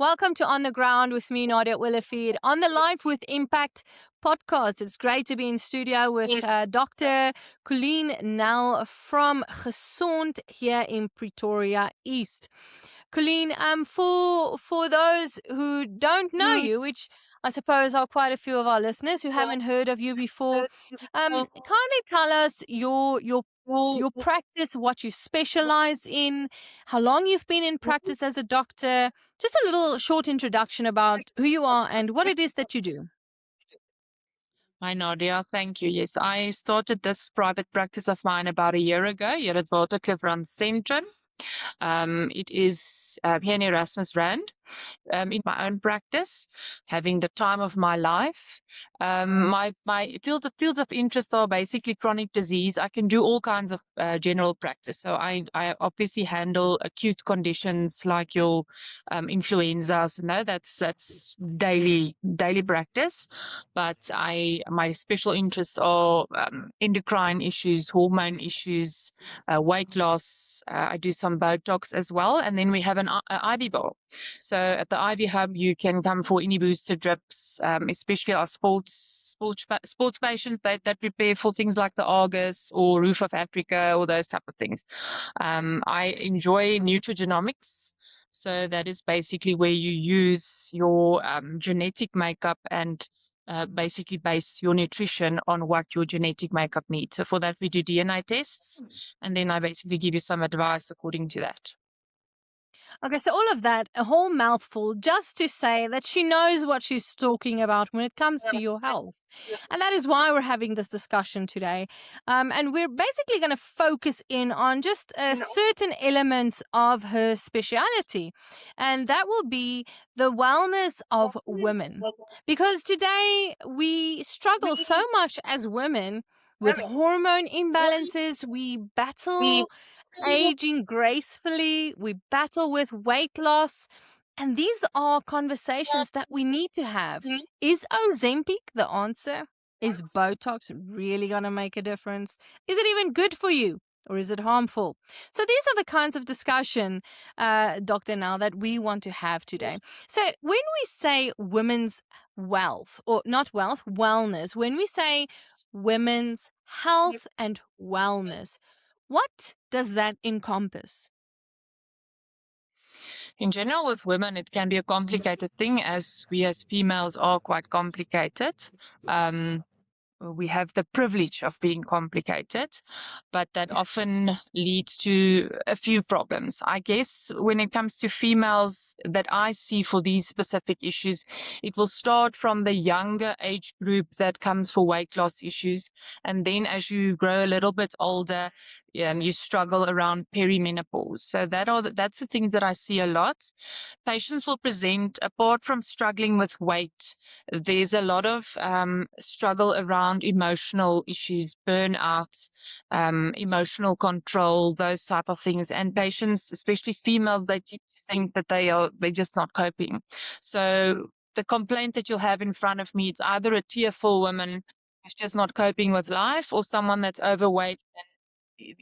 Welcome to On the Ground with me, Nadia Willifeed, on the Life with Impact podcast. It's great to be in studio with Dr. Colleen Nell from Gesond here in Pretoria East. Colleen, for those who don't know you, which I suppose are quite a few of our listeners who haven't heard of you before, kindly tell us your practice, what you specialize in, how long you've been in practice as a doctor, just a little short introduction about who you are and what it is that you do. Hi, Nadia. Thank you. Yes, I started this private practice of mine about a year ago here at Waterkloof Rand Centrum. It is here in Erasmus Rand. In my own practice, having the time of my life. My fields of interest are basically chronic disease. I can do all kinds of general practice. So I obviously handle acute conditions like your influenzas. No, that's daily practice. But my special interests are endocrine issues, hormone issues, weight loss. I do some Botox as well, and then we have an IV bar. So at the Ivy Hub, you can come for any booster drips, especially our sports patients that prepare for things like the Argus or Roof of Africa or those type of things. I enjoy nutrigenomics. So that is basically where you use your genetic makeup and basically base your nutrition on what your genetic makeup needs. So for that, we do DNA tests, and then I basically give you some advice according to that. Okay, so all of that, a whole mouthful, just to say that she knows what she's talking about when it comes to your health. And that is why we're having this discussion today. And we're basically going to focus in on just certain elements of her speciality. And that will be the wellness of women. Because today we struggle so much as women with hormone imbalances. We battle aging gracefully. We battle with weight loss. And these are conversations that we need to have. Is Ozempic the answer? Is Botox really going to make a difference? Is it even good for you? Or is it harmful? So these are the kinds of discussion, Dr. Nell, that we want to have today. So when we say women's wealth, or not wealth, wellness, when we say women's health and wellness, what does that encompass? In general, with women, it can be a complicated thing, as we as females are quite complicated. We have the privilege of being complicated, but that often leads to a few problems. I guess when it comes to females that I see for these specific issues, it will start from the younger age group that comes for weight loss issues. And then as you grow a little bit older, you struggle around perimenopause. So that's the things that I see a lot. Patients will present, apart from struggling with weight, there's a lot of struggle around emotional issues, burnout, emotional control, those type of things. And patients, especially females, they think that they're just not coping. So the complaint that you'll have in front of me, it's either a tearful woman who's just not coping with life, or someone that's overweight and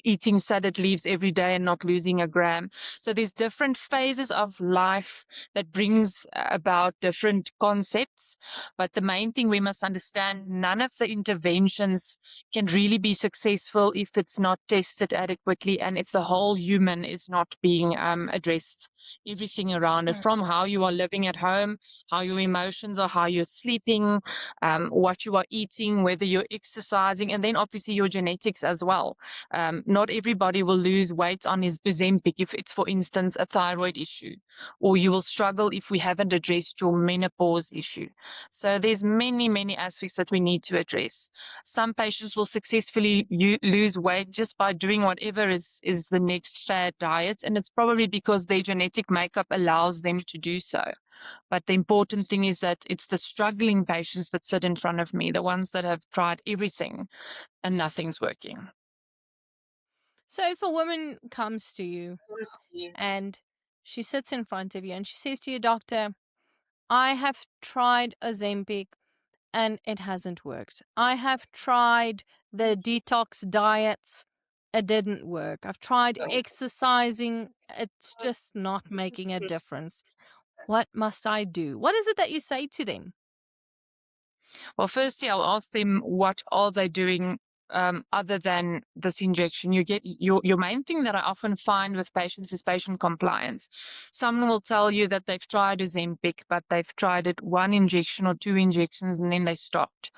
eating salad leaves every day and not losing a gram. So there's different phases of life that brings about different concepts. But the main thing we must understand, none of the interventions can really be successful if it's not tested adequately and if the whole human is not being addressed. Everything around it, from how you are living at home, how your emotions are, how you're sleeping, what you are eating, whether you're exercising, and then obviously your genetics as well. Not everybody will lose weight on his Ozempic if it's, for instance, a thyroid issue, or you will struggle if we haven't addressed your menopause issue. So there's many aspects that we need to address. Some patients will successfully lose weight just by doing whatever is the next fad diet, and it's probably because their genetic makeup allows them to do so. But the important thing is that it's the struggling patients that sit in front of me, the ones that have tried everything and nothing's working. So if a woman comes to you and she sits in front of you and she says to you, doctor, I have tried Ozempic and it hasn't worked. I have tried the detox diets. It didn't work. I've tried exercising. It's just not making a difference. What must I do? What is it that you say to them? Well, firstly, I'll ask them what are they doing other than this injection. You get your main thing that I often find with patients is patient compliance. Someone will tell you that they've tried Ozempic, but they've tried it one injection or two injections and then they stopped.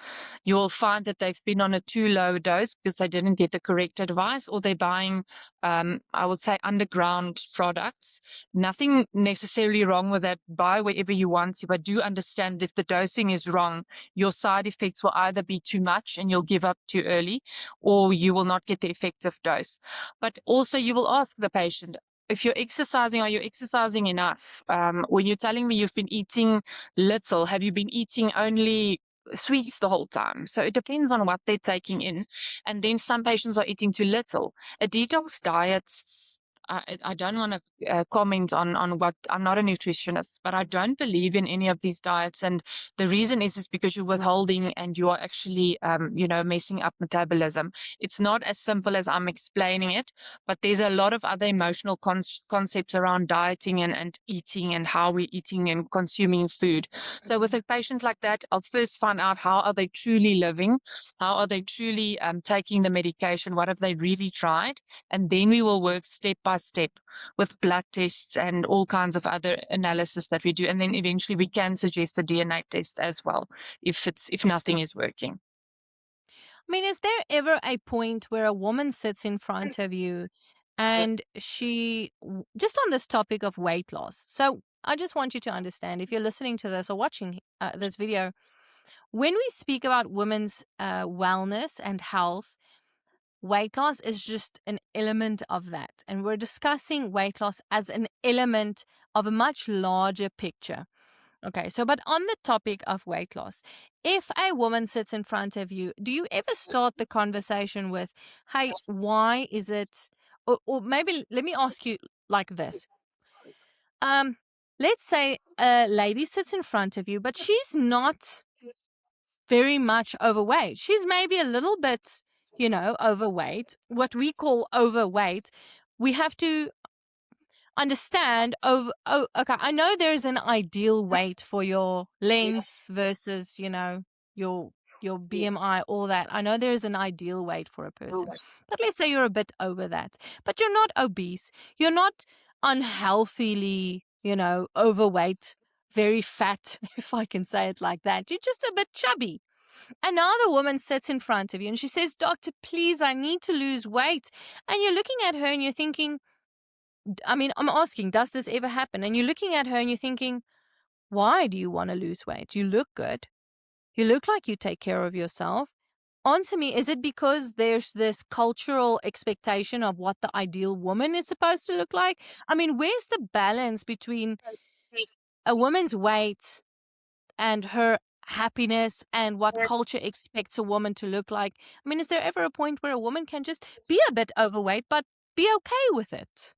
You'll find that they've been on a too low dose because they didn't get the correct advice, or they're buying, I would say, underground products. Nothing necessarily wrong with that. Buy wherever you want to, but do understand if the dosing is wrong, your side effects will either be too much and you'll give up too early, or you will not get the effective dose. But also, you will ask the patient, if you're exercising, are you exercising enough? When you're telling me you've been eating little, have you been eating only sweets the whole time? So it depends on what they're taking in. And then some patients are eating too little. A detox diet, I don't want to comment on what, I'm not a nutritionist, but I don't believe in any of these diets. And the reason is because you're withholding and you are actually, messing up metabolism. It's not as simple as I'm explaining it, but there's a lot of other emotional concepts around dieting and eating and how we're eating and consuming food. So with a patient like that, I'll first find out how are they truly living, how are they truly taking the medication, what have they really tried, and then we will work step by step with blood tests and all kinds of other analysis that we do, and then eventually we can suggest a DNA test as well if nothing is working. I mean, is there ever a point where a woman sits in front of you and just on this topic of weight loss? So I just want you to understand, if you're listening to this or watching this video, when we speak about women's wellness and health, weight loss is just an element of that. And we're discussing weight loss as an element of a much larger picture. Okay, so but on the topic of weight loss, if a woman sits in front of you, do you ever start the conversation with, hey, why is it, or maybe let me ask you like this. Um, let's say a lady sits in front of you, but she's not very much overweight. She's maybe a little bit, overweight, what we call overweight. We have to understand okay, I know there's an ideal weight for your length versus, your BMI, all that. I know there's an ideal weight for a person. But let's say you're a bit over that. But you're not obese. You're not unhealthily, overweight, very fat, if I can say it like that. You're just a bit chubby. And now the woman sits in front of you and she says, "Doctor, please, I need to lose weight." And you're looking at her and you're thinking, I mean, I'm asking, does this ever happen? And you're looking at her and you're thinking, why do you want to lose weight? You look good. You look like you take care of yourself. Answer me, is it because there's this cultural expectation of what the ideal woman is supposed to look like? I mean, where's the balance between a woman's weight and her happiness and what culture expects a woman to look like? I mean, is there ever a point where a woman can just be a bit overweight, but be okay with it?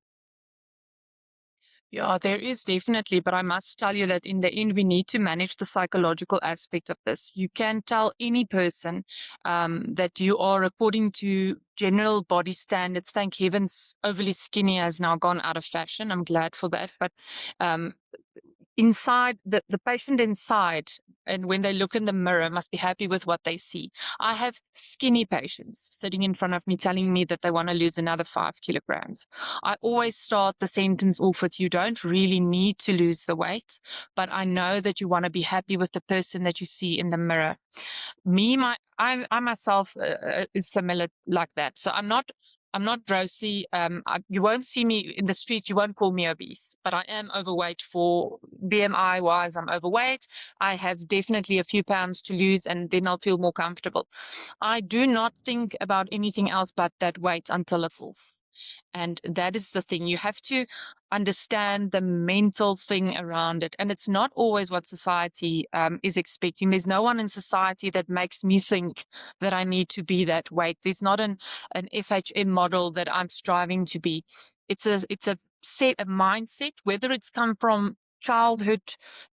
Yeah, there is definitely, but I must tell you that in the end, we need to manage the psychological aspect of this. You can tell any person that you are, according to general body standards, thank heavens, overly skinny has now gone out of fashion. I'm glad for that. But um, inside, the patient inside, and when they look in the mirror, must be happy with what they see. I have skinny patients sitting in front of me telling me that they want to lose another 5 kilograms. I always start the sentence off with, you don't really need to lose the weight, but I know that you want to be happy with the person that you see in the mirror. I myself is similar like that. So I'm not rosy. You won't see me in the street. You won't call me obese, but I am overweight. For BMI wise, I'm overweight. I have definitely a few pounds to lose, and then I'll feel more comfortable. I do not think about anything else but that weight until it falls. And that is the thing. You have to understand the mental thing around it. And it's not always what society is expecting. There's no one in society that makes me think that I need to be that weight. There's not an FHM model that I'm striving to be. It's a mindset, whether it's come from childhood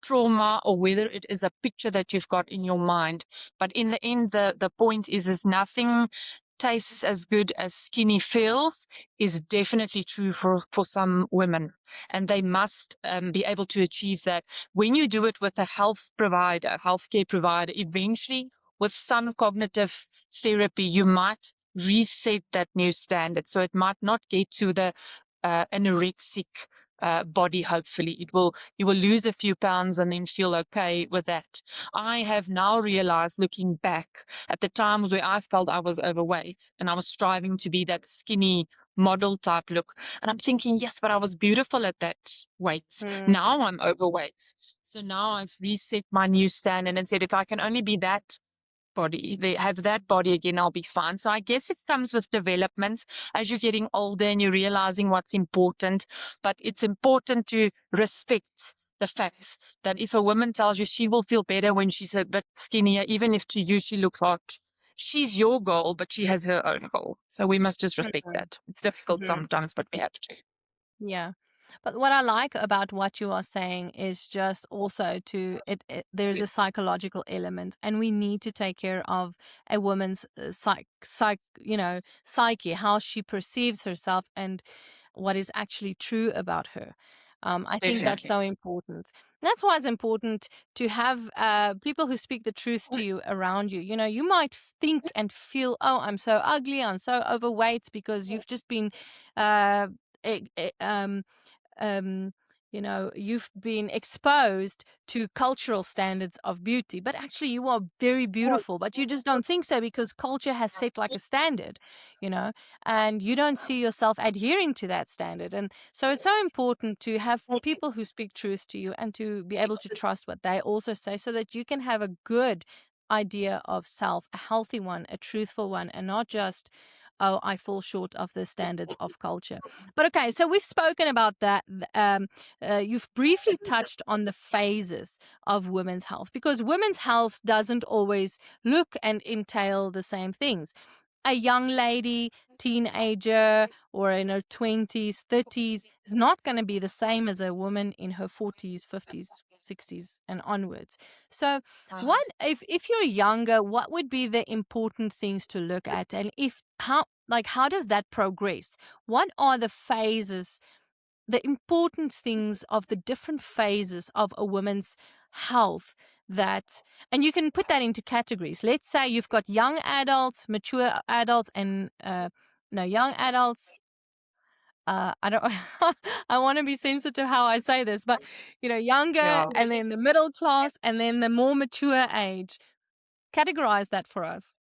trauma or whether it is a picture that you've got in your mind. But in the end, the point is nothing tastes as good as skinny feels is definitely true for some women. And they must be able to achieve that. When you do it with a healthcare provider, eventually with some cognitive therapy, you might reset that new standard. So it might not get to the anorexic body. Hopefully you will lose a few pounds and then feel okay with that. I have now realized, looking back at the times where I felt I was overweight and I was striving to be that skinny model type look, and I'm thinking, yes, but I was beautiful at that weight. Mm. Now I'm overweight, so now I've reset my new standard and said, if I can only be that body, they have that body again, I'll be fine. So I guess it comes with development as you're getting older and you're realizing what's important. But it's important to respect the fact that if a woman tells you she will feel better when she's a bit skinnier, even if to you she looks hot, she's your goal, but she has her own goal. So we must just respect that. It's difficult Mhm. sometimes, but we have to. Yeah. But what I like about what you are saying is just also there's a psychological element, and we need to take care of a woman's psyche, how she perceives herself and what is actually true about her. I think that's Definitely. so important. That's why it's important to have people who speak the truth to you around you. You know, you might think and feel, oh, I'm so ugly, I'm so overweight, because you've just been uh, e- e- um, um, you've been exposed to cultural standards of beauty, but actually you are very beautiful, but you just don't think so because culture has set like a standard, you know, and you don't see yourself adhering to that standard. And so it's so important to have people who speak truth to you and to be able to trust what they also say so that you can have a good idea of self, a healthy one, a truthful one, and not just, oh, I fall short of the standards of culture. But okay, so we've spoken about that. You've briefly touched on the phases of women's health, because women's health doesn't always look and entail the same things. A young lady, teenager, or in her 20s, 30s is not going to be the same as a woman in her 40s, 50s, 60s, and onwards. So, what if you're younger, what would be the important things to look at? And how does that progress? What are the phases, the important things of the different phases of a woman's health, that, and you can put that into categories. Let's say you've got young adults, mature adults, and no, young adults. I don't. I want to be sensitive how I say this, but younger, Yeah. and then the middle class, and then the more mature age. Categorize that for us.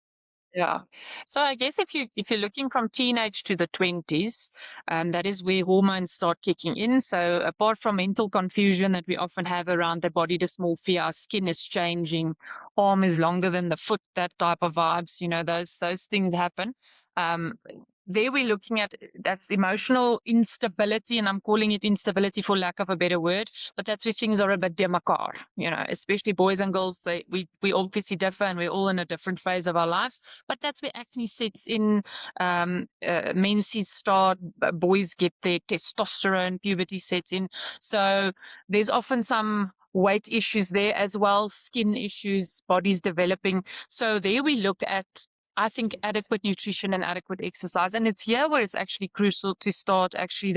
Yeah. So I guess if you're looking from teenage to the 20s, that is where hormones start kicking in. So apart from mental confusion that we often have around the body dysmorphia, our skin is changing, arm is longer than the foot, that type of vibes, those things happen. Um, there we're looking at that's emotional instability, and I'm calling it instability for lack of a better word, but that's where things are a bit demakar, especially boys and girls. We obviously differ and we're all in a different phase of our lives, but that's where acne sets in, menses start, boys get their testosterone, puberty sets in. So there's often some weight issues there as well, skin issues, bodies developing. So there we look at, I think, adequate nutrition and adequate exercise. And it's here where it's actually crucial to start actually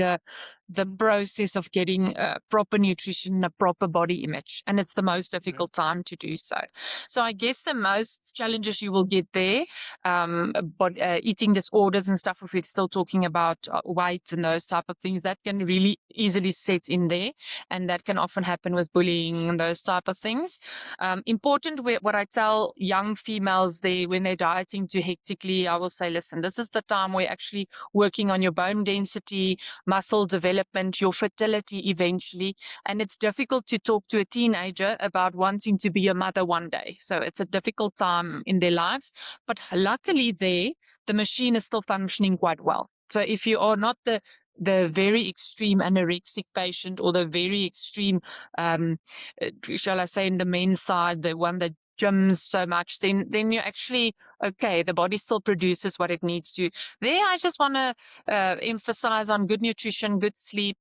the process of getting proper nutrition, a proper body image. And it's the most difficult time to do so. So I guess the most challenges you will get there, but eating disorders and stuff, if we're still talking about weight and those type of things, that can really easily set in there. And that can often happen with bullying and those type of things. Important, what I tell young females there when they're dieting too hectically, I will say, listen, this is the time where you're actually working on your bone density, muscle development, your fertility eventually. And it's difficult to talk to a teenager about wanting to be a mother one day. So it's a difficult time in their lives. But luckily there, the machine is still functioning quite well. So if you are not the very extreme anorexic patient or the very extreme, shall I say, in the men's side, the one that gyms so much, then you're actually okay. The body still produces what it needs to. There, I just want to emphasize on good nutrition, good sleep,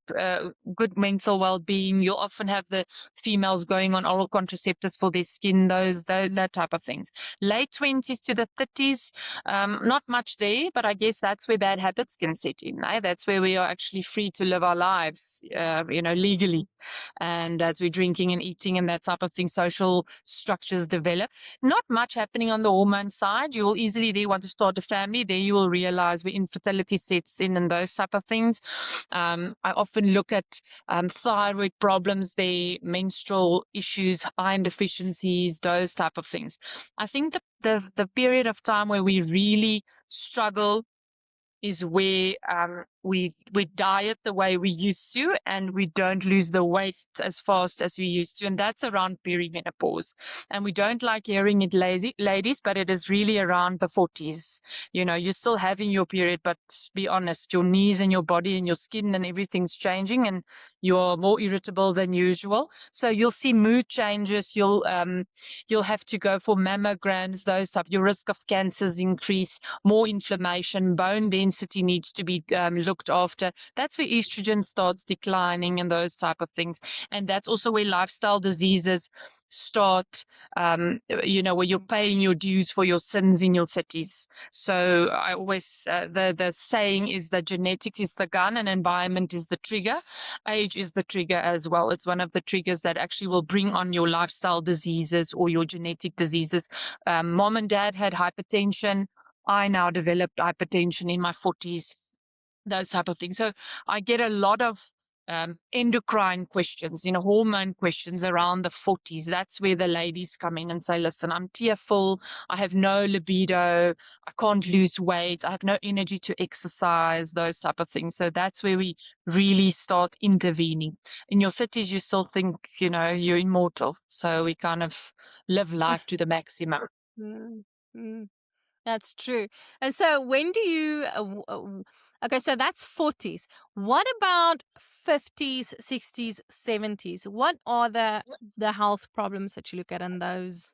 good mental well-being. You'll often have the females going on oral contraceptives for their skin, that type of things. Late 20s to the 30s, not much there, but I guess that's where bad habits can set in. Right? That's where we are actually free to live our lives, legally. And as we're drinking and eating and that type of thing, social structures develop. Not much happening on the hormone side. You will easily there want to start a family. There you will realize where infertility sets in and those type of things. I often look at thyroid problems, their menstrual issues, iron deficiencies, those type of things. I think the period of time where we really struggle is where we diet the way we used to, and we don't lose the weight as fast as we used to, and that's around perimenopause. And we don't like hearing it, ladies, but it is really around the 40s. You're still having your period, but be honest, your knees and your body and your skin and everything's changing, and you're more irritable than usual. So you'll see mood changes. You'll have to go for mammograms, those type. Your risk of cancers increase, more inflammation, bone density needs to be looked after. That's where estrogen starts declining and those type of things. And that's also where lifestyle diseases start, where you're paying your dues for your sins in your cities. So I always, the saying is that genetics is the gun and environment is the trigger. Age is the trigger as well. It's one of the triggers that actually will bring on your lifestyle diseases or your genetic diseases. Mom and dad had hypertension. I now developed hypertension in my 40s, those type of things. So I get a lot of endocrine questions, hormone questions around the 40s. That's where the ladies come in and say, listen, I'm tearful. I have no libido. I can't lose weight. I have no energy to exercise, those type of things. So that's where we really start intervening. In your cities, you still think, you're immortal. So we kind of live life to the maximum. Mm, mm. That's true. And so when do you okay, so that's 40s. What about 50s, 60s, 70s? What are the health problems that you look at in those?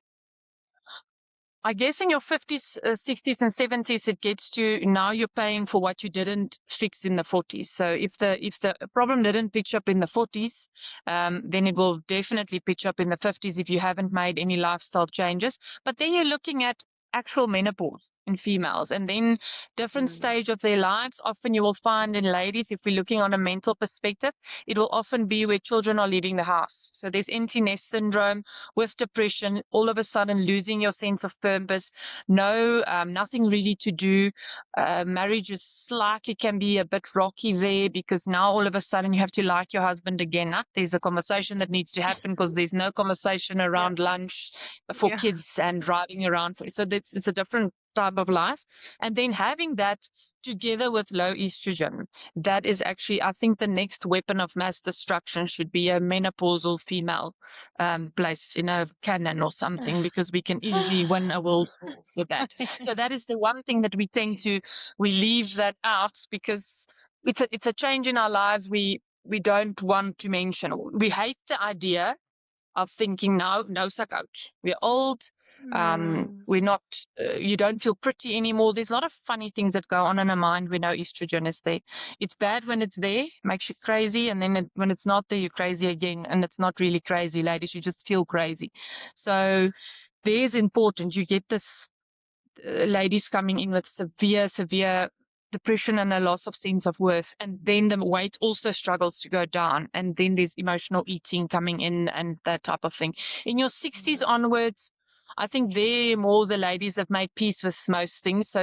I guess in your 50s, 60s, and 70s, it gets to now you're paying for what you didn't fix in the 40s. So if the problem didn't pitch up in the 40s, then it will definitely pitch up in the 50s if you haven't made any lifestyle changes. But then you're looking at actual menopause in females, and then different Mm. stage of their lives. Often you will find in ladies, if we're looking on a mental perspective, it will often be where children are leaving the house. So there's empty nest syndrome with depression, all of a sudden losing your sense of purpose, nothing really to do. Marriage is slightly can be a bit rocky there because now all of a sudden you have to like your husband again. There's a conversation that needs to happen because there's no conversation Yeah. around lunch for Yeah. kids and driving around. So it's a different type of life. And then having that together with low estrogen, that is actually, I think, the next weapon of mass destruction should be a menopausal female placed in a cannon or something, because we can easily win a world war for that. So that is the one thing that we leave that out because it's a change in our lives we don't want to mention. We hate the idea of thinking now, no, suck out. We're old. Mm. We're not. You don't feel pretty anymore. There's a lot of funny things that go on in our mind when no estrogen is there. It's bad when it's there, makes you crazy, and then when it's not there, you're crazy again, and it's not really crazy, ladies. You just feel crazy. So there's important. You get this ladies coming in with severe depression and a loss of sense of worth. And then the weight also struggles to go down. And then there's emotional eating coming in and that type of thing. In your 60s onwards, I think there more the ladies have made peace with most things. So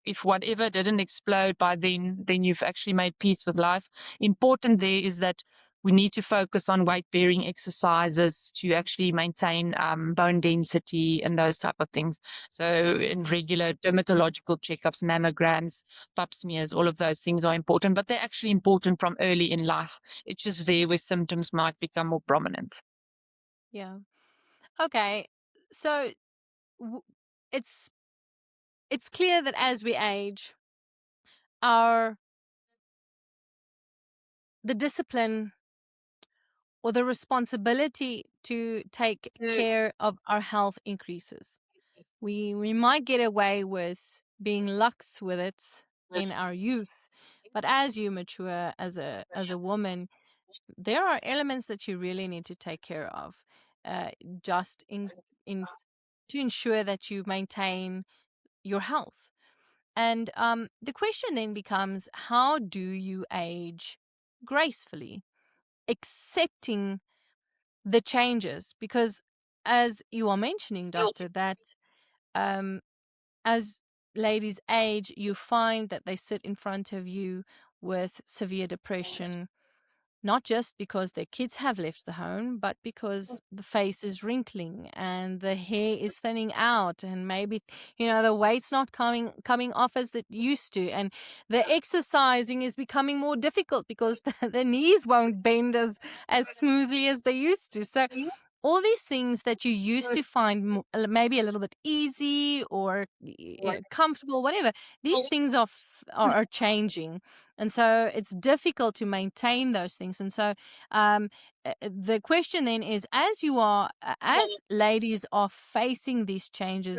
if whatever didn't explode by then you've actually made peace with life. Important there is that we need to focus on weight bearing exercises to actually maintain bone density and those type of things. So in regular dermatological checkups, mammograms, pap smears, all of those things are important, but they're actually important from early in life. It's just there where symptoms might become more prominent. Yeah. Okay. So w- it's it's clear that as we age, our the discipline or the responsibility to take care of our health increases. We might get away with being lax with it in our youth, but as you mature as a woman, there are elements that you really need to take care of, uh, just in to ensure that you maintain your health. And the question then becomes, how do you age gracefully, accepting the changes? Because as you are mentioning, doctor, that um, as ladies age, you find that they sit in front of you with severe depression, not just because their kids have left the home, but because the face is wrinkling and the hair is thinning out, and maybe, the weight's not coming off as it used to, and the exercising is becoming more difficult because the knees won't bend as smoothly as they used to. So all these things that you used to find maybe a little bit easy or comfortable, whatever, these things are changing, and so it's difficult to maintain those things. And so the question then is, as ladies are facing these changes,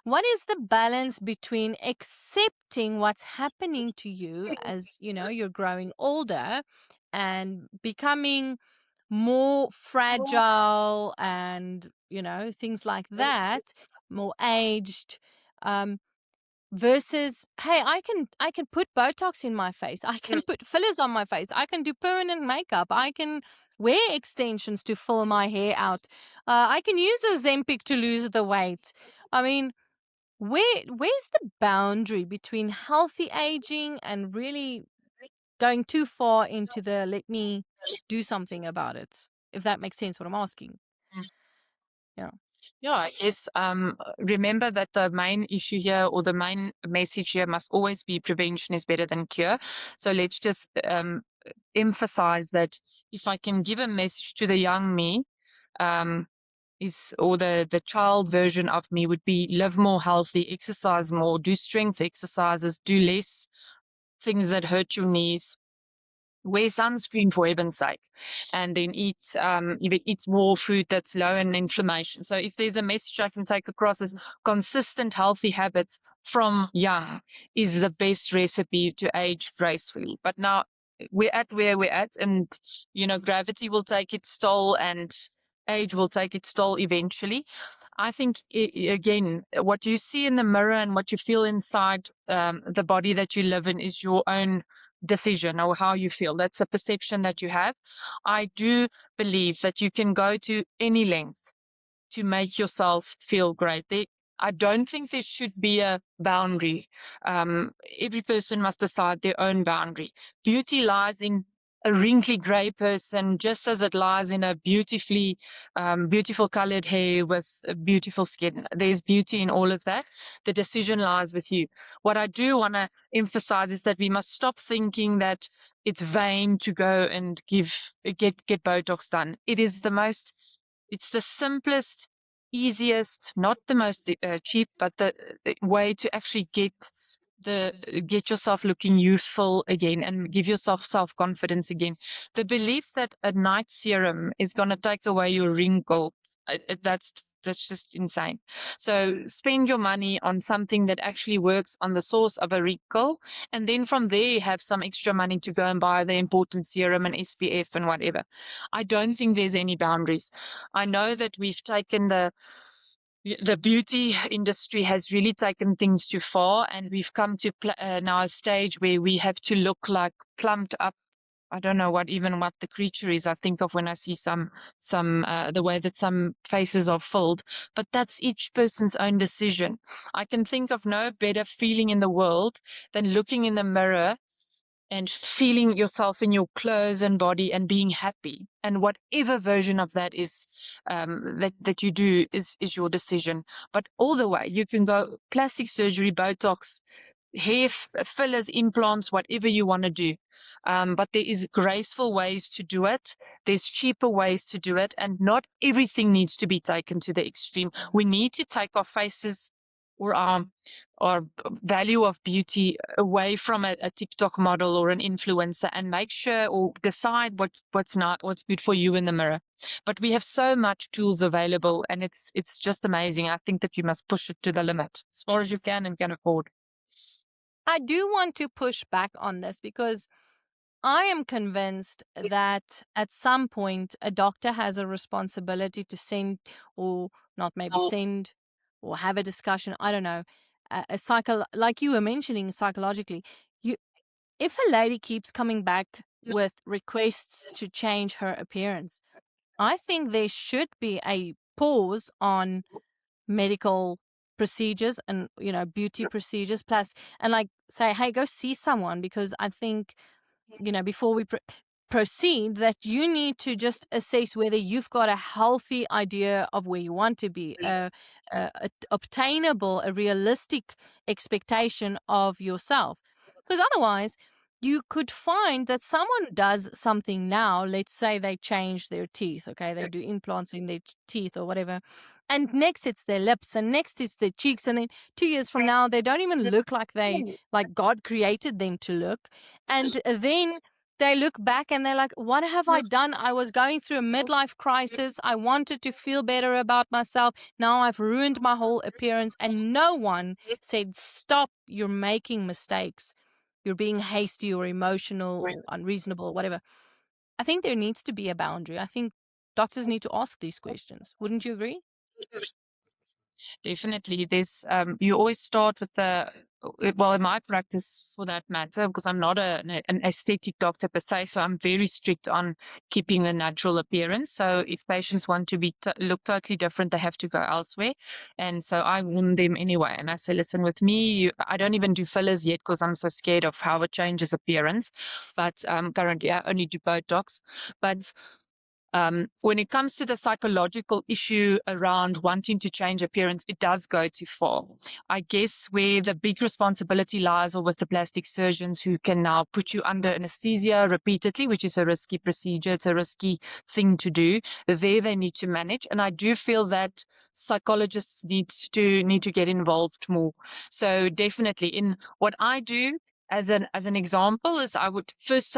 what is the balance between accepting what's happening to you as you're growing older and becoming more fragile and things like that, more aged, um versus, hey, I can put Botox in my face, I can put fillers on my face, I can do permanent makeup, I can wear extensions to fill my hair out, I can use Ozempic to lose the weight. I mean, where's the boundary between healthy aging and really going too far into the let me do something about it, if that makes sense what I'm asking. Yeah. Yeah, I guess remember that the main issue here, or the main message here, must always be prevention is better than cure. So let's just emphasize that if I can give a message to the young me, um, or the child version of me would be live more healthy, exercise more, do strength exercises, do less things that hurt your knees, wear sunscreen for heaven's sake, and then eat more food that's low in inflammation. So if there's a message I can take across, is consistent healthy habits from young is the best recipe to age gracefully. But now we're at where we're at, and gravity will take its toll, and age will take its toll eventually. I think, again, what you see in the mirror and what you feel inside the body that you live in is your own decision, or how you feel. That's a perception that you have. I do believe that you can go to any length to make yourself feel great. I don't think there should be a boundary. Every person must decide their own boundary. Beauty lies in a wrinkly gray person, just as it lies in a beautiful colored hair with beautiful skin. There's beauty in all of that. The decision lies with you. What I do want to emphasize is that we must stop thinking that it's vain to go and get Botox done. It's the simplest, easiest, not the most cheap, but the way to actually get yourself looking youthful again and give yourself self-confidence again. The belief that a night serum is going to take away your wrinkles, that's just insane. So spend your money on something that actually works on the source of a wrinkle, and then from there have some extra money to go and buy the important serum and SPF and whatever. I don't think there's any boundaries. I know that we've taken the beauty industry has really taken things too far, and we've come to now a stage where we have to look like plumped up. I don't know what the creature is I think of when I see some the way that some faces are filled, but that's each person's own decision. I can think of no better feeling in the world than looking in the mirror and feeling yourself in your clothes and body and being happy. And whatever version of that is, that you do is your decision. But all the way, you can go plastic surgery, Botox, hair fillers, implants, whatever you want to do. But there is graceful ways to do it. There's cheaper ways to do it, and not everything needs to be taken to the extreme. We need to take our faces or our value of beauty away from a TikTok model or an influencer, and make sure or decide what's good for you in the mirror. But we have so much tools available, and it's just amazing. I think that you must push it to the limit as far as you can and can afford. I do want to push back on this because I am convinced that at some point a doctor has a responsibility to send, or not maybe send, or have a discussion. I don't know. A cycle, like you were mentioning, psychologically, you if a lady keeps coming back with requests to change her appearance, I think there should be a pause on medical procedures and beauty procedures plus, and like say, hey, go see someone, because I think before we proceed, that you need to just assess whether you've got a healthy idea of where you want to be, obtainable, a realistic expectation of yourself. Because otherwise, you could find that someone does something now. Let's say they change their teeth, okay? They do implants in their teeth or whatever. And next it's their lips, and next it's their cheeks. And then 2 years from now, they don't even look like God created them to look. And then they look back and they're like, what have I done? I was going through a midlife crisis. I wanted to feel better about myself. Now I've ruined my whole appearance. And no one said, stop, you're making mistakes. You're being hasty or emotional or unreasonable or whatever. I think there needs to be a boundary. I think doctors need to ask these questions. Wouldn't you agree? Definitely. There's you always start with well, in my practice for that matter, because I'm not an aesthetic doctor per se, so I'm very strict on keeping the natural appearance. So if patients want to look totally different, they have to go elsewhere. And so I warn them anyway. And I say, listen, with me, I don't even do fillers yet because I'm so scared of how it changes appearance. But currently I only do Botox. But when it comes to the psychological issue around wanting to change appearance, it does go too far. I guess where the big responsibility lies are with the plastic surgeons, who can now put you under anesthesia repeatedly, which is a risky procedure. It's a risky thing to do. There they need to manage. And I do feel that psychologists need to get involved more. So definitely in what I do, as an example, is I would first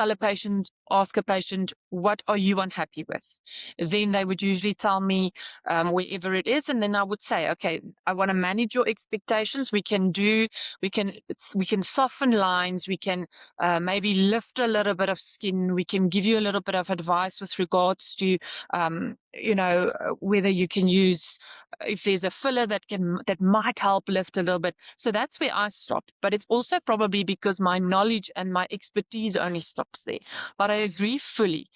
ask a patient, what are you unhappy with? Then they would usually tell me wherever it is, and then I would say, okay, I want to manage your expectations. We can soften lines. We can maybe lift a little bit of skin. We can give you a little bit of advice with regards to whether you can use, if there's a filler that might help lift a little bit. So that's where I stop. But it's also probably because my knowledge and my expertise only stops there. But I agree fully.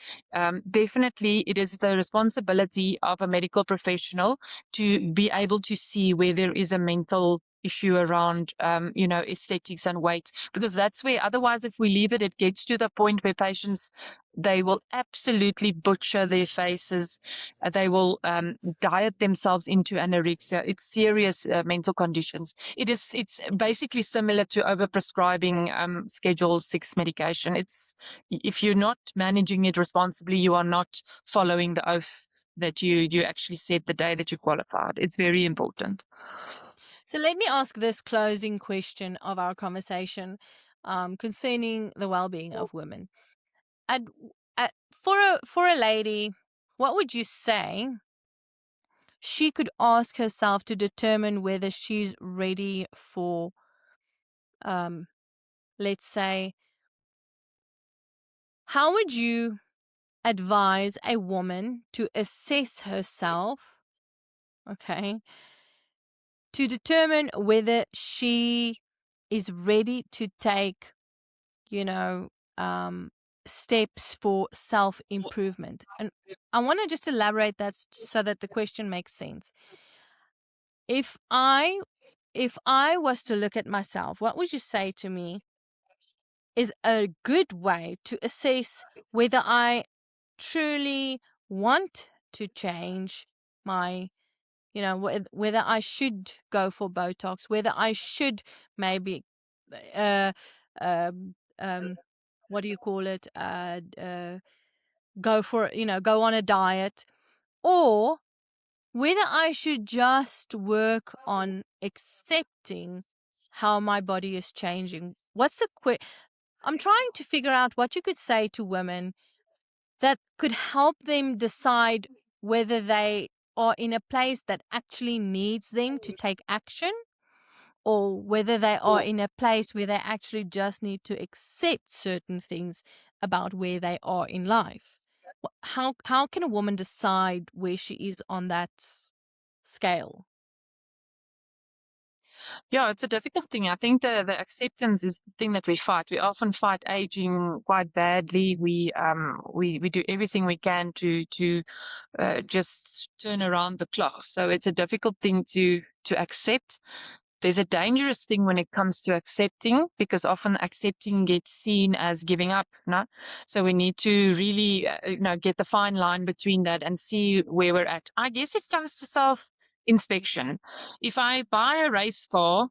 Definitely, it is the responsibility of a medical professional to be able to see where there is a mental issue around aesthetics and weight, because that's where, otherwise, if we leave it, it gets to the point where patients, they will absolutely butcher their faces. They will diet themselves into anorexia. It's serious mental conditions. It's basically similar to overprescribing Schedule 6 medication. It's, if you're not managing it responsibly, you are not following the oath that you actually said the day that you qualified. It's very important. So let me ask this closing question of our conversation concerning the well-being of women. At, for a lady, what would you say she could ask herself to determine whether she's ready for, let's say, how would you advise a woman to assess herself, okay, to determine whether she is ready to take, you know, steps for self improvement? And I want to just elaborate that so that the question makes sense. If I was to look at myself, what would you say to me is a good way to assess whether I truly want to change my, whether I should go for Botox, whether I should maybe, uh, um, what do you call it? Go on a diet, or whether I should just work on accepting how my body is changing. I'm trying to figure out what you could say to women that could help them decide whether they are in a place that actually needs them to take action, or whether they are in a place where they actually just need to accept certain things about where they are in life. How can a woman decide where she is on that scale? Yeah, it's a difficult thing. I think the acceptance is the thing that we fight. We often fight aging quite badly. We do everything we can to just turn around the clock. So it's a difficult thing to accept. There's a dangerous thing when it comes to accepting, because often accepting gets seen as giving up, no? So we need to really, get the fine line between that and see where we're at. I guess it comes to self inspection. If I buy a race car,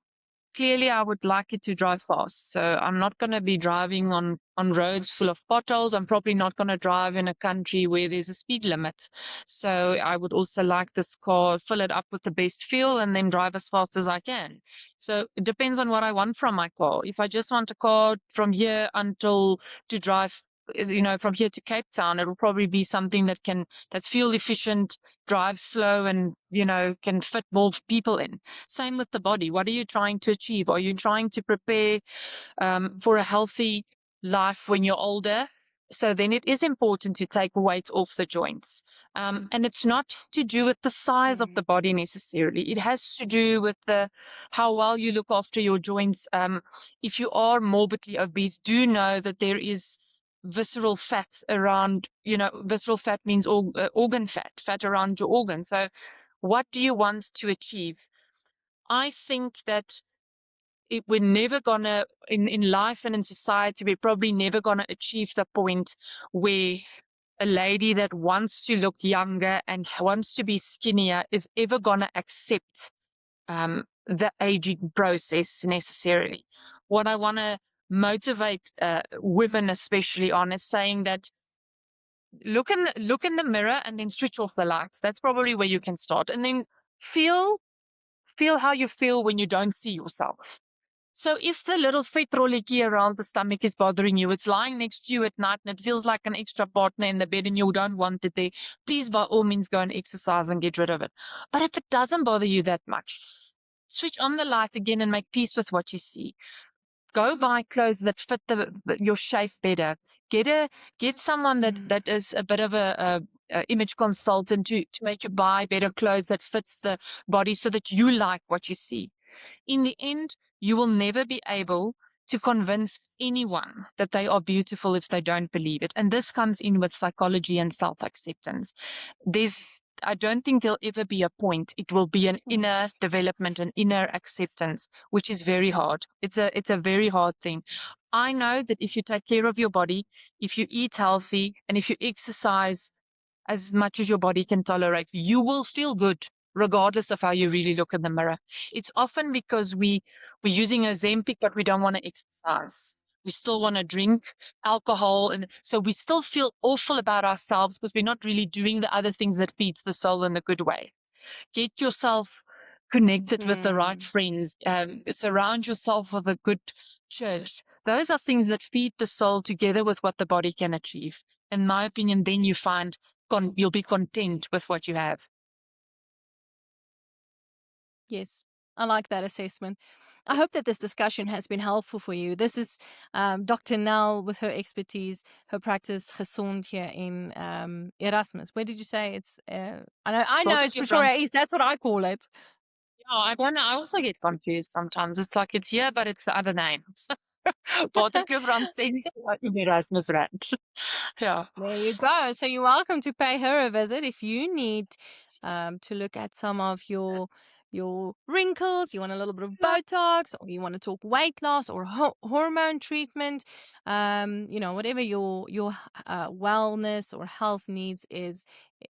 clearly I would like it to drive fast. So I'm not going to be driving on roads full of potholes. I'm probably not going to drive in a country where there's a speed limit. So I would also like this car, fill it up with the best fuel and then drive as fast as I can. So it depends on what I want from my car. If I just want a car from here until to drive, from here to Cape Town, it will probably be something that's fuel efficient, drive slow, and can fit more people in. Same with the body. What are you trying to achieve? Are you trying to prepare for a healthy life when you're older? So then it is important to take weight off the joints. And it's not to do with the size of the Mm. body necessarily. It has to do with how well you look after your joints. If you are morbidly obese, do know that there is visceral fat around, visceral fat means organ fat around your organs. So what do you want to achieve? I think that we're never gonna, in life and in society, we're probably never gonna achieve the point where a lady that wants to look younger and wants to be skinnier is ever gonna accept the aging process necessarily. What I want to motivate women especially on is saying that look in the mirror and then switch off the lights. That's probably where you can start, and then feel feel how you feel when you don't see yourself. So if the little fat rolletjie around the stomach is bothering you, it's lying next to you at night and it feels like an extra partner in the bed and you don't want it there, please by all means go and exercise and get rid of it. But if it doesn't bother you that much, switch on the light again and make peace with what you see. Go buy clothes that fit your shape better. Get someone Mm. that is a bit of a image consultant to make you buy better clothes that fits the body so that you like what you see. In the end, you will never be able to convince anyone that they are beautiful if they don't believe it. And this comes in with psychology and self acceptance. I don't think there'll ever be a point. It will be an Mm. inner development, an inner acceptance, which is very hard. It's a very hard thing. I know that if you take care of your body, if you eat healthy, and if you exercise as much as your body can tolerate, you will feel good regardless of how you really look in the mirror. It's often because we're using Ozempic, but we don't want to exercise. We still want to drink alcohol, and so we still feel awful about ourselves because we're not really doing the other things that feeds the soul in a good way. Get yourself connected with the right Mm. friends. Surround yourself with a good church. Those are things that feed the soul together with what the body can achieve. In my opinion, then you find you'll be content with what you have. Yes, I like that assessment. I hope that this discussion has been helpful for you. This is Dr. Nell with her expertise, her practice Gesond here in Erasmus. Where did you say it's? I know it's Waterkloof. Pretoria East. That's what I call it. Yeah, I also get confused sometimes. It's like it's here, but it's the other name. Waterkloof Center in Erasmus Rand. Yeah. There you go. So you're welcome to pay her a visit if you need to look at some of your wrinkles. You want a little bit of Botox, or you want to talk weight loss or hormone treatment. Whatever your wellness or health needs is.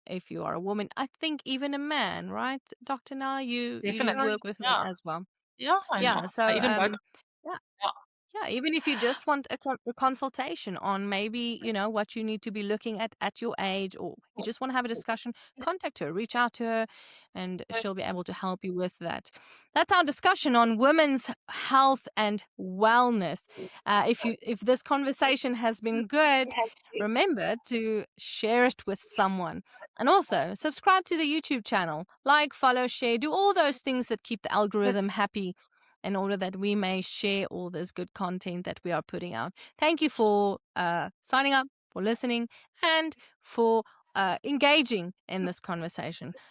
If you are a woman, I think even a man, right, Doctor Na, you Definitely. work with men Yeah. as well. Yeah, I Yeah. know. So I even vote. yeah. Yeah. Yeah, even if you just want a consultation on maybe, what you need to be looking at your age, or you just want to have a discussion, contact her, reach out to her, and she'll be able to help you with that. That's our discussion on women's health and wellness. If this conversation has been good, remember to share it with someone. And also subscribe to the YouTube channel, like, follow, share, do all those things that keep the algorithm happy, in order that we may share all this good content that we are putting out. Thank you for signing up, for listening, and for engaging in this conversation.